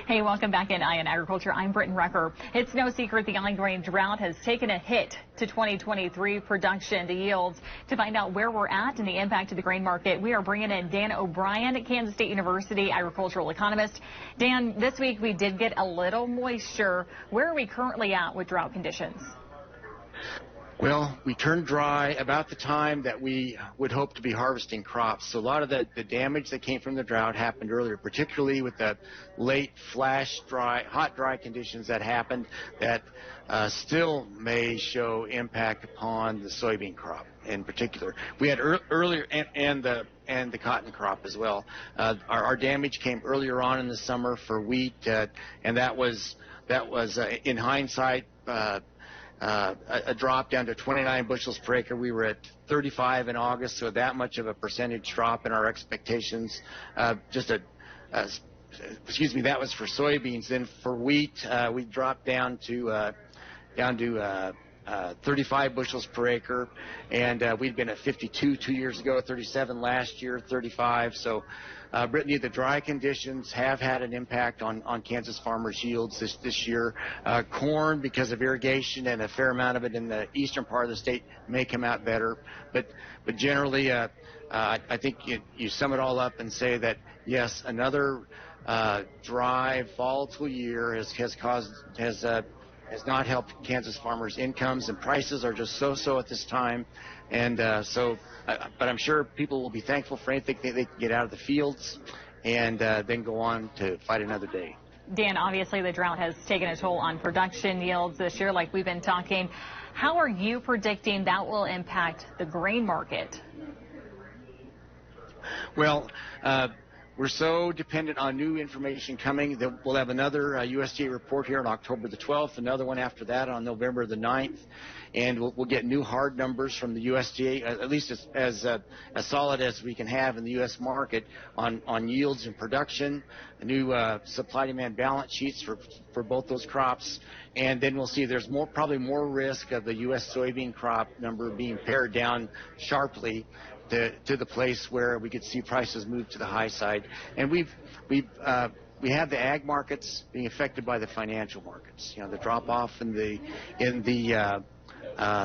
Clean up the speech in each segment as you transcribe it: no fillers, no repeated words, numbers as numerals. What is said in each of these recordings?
Hey, welcome back in Eye on Agriculture. I'm Brityne Rucker. It's no secret the on-grain drought has taken a hit to 2023 production, to yields. To find out where we're at and the impact to the grain market, we are bringing in Dan O'Brien, Kansas State University agricultural economist. Dan, this week we did get a little moisture. Where are we currently at with drought conditions? Well, we turned dry about the time that we would hope to be harvesting crops. So a lot of the damage that came from the drought happened earlier, particularly with the late flash dry, hot dry conditions that happened that still may show impact upon the soybean crop in particular. We had earlier and the cotton crop as well. Our damage came earlier on in the summer for wheat, and that was in hindsight a drop down to 29 bushels per acre. We were at 35 in August, so that much of a percentage drop in our expectations. That was for soybeans. Then for wheat, we dropped down to 35 bushels per acre, and we'd been at 52 2 years ago, 37 last year, 35. So, Brittany, the dry conditions have had an impact on Kansas farmers' yields this year. Corn, because of irrigation and a fair amount of it in the eastern part of the state, may come out better. But generally, I think you sum it all up and say that, yes, another dry, volatile year has not helped Kansas farmers' incomes, and prices are just so at this time. And but I'm sure people will be thankful for anything they can get out of the fields and then go on to fight another day. Dan, obviously the drought has taken a toll on production yields this year, like we've been talking. How are you predicting that will impact the grain market? Well, we're so dependent on new information coming that we'll have another USDA report here on October the 12th, another one after that on November the 9th, and we'll get new hard numbers from the USDA, at least as solid as we can have in the U.S. market on yields and production, new supply-demand balance sheets for both those crops, and then we'll see there's probably more risk of the U.S. soybean crop number being pared down sharply to the place where we could see prices move to the high side. And we have the ag markets being affected by the financial markets. You know, the drop off in the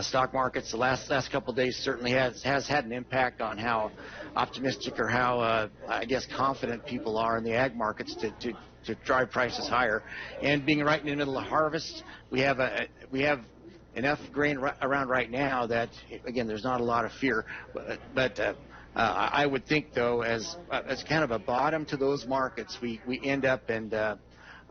stock markets the last couple of days certainly has had an impact on how optimistic or how I guess confident people are in the ag markets to drive prices higher. And being right in the middle of harvest, we have enough grain around right now that, again, there's not a lot of fear. But I would think, though, as kind of a bottom to those markets, we end up and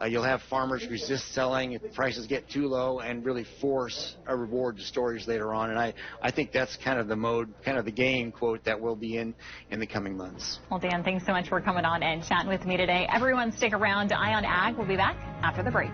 you'll have farmers resist selling if prices get too low and really force a reward to storage later on. And I think that's kind of the mode, kind of the game, quote, that we'll be in the coming months. Well, Dan, thanks so much for coming on and chatting with me today. Everyone stick around. Eye on Ag. We'll be back after the break.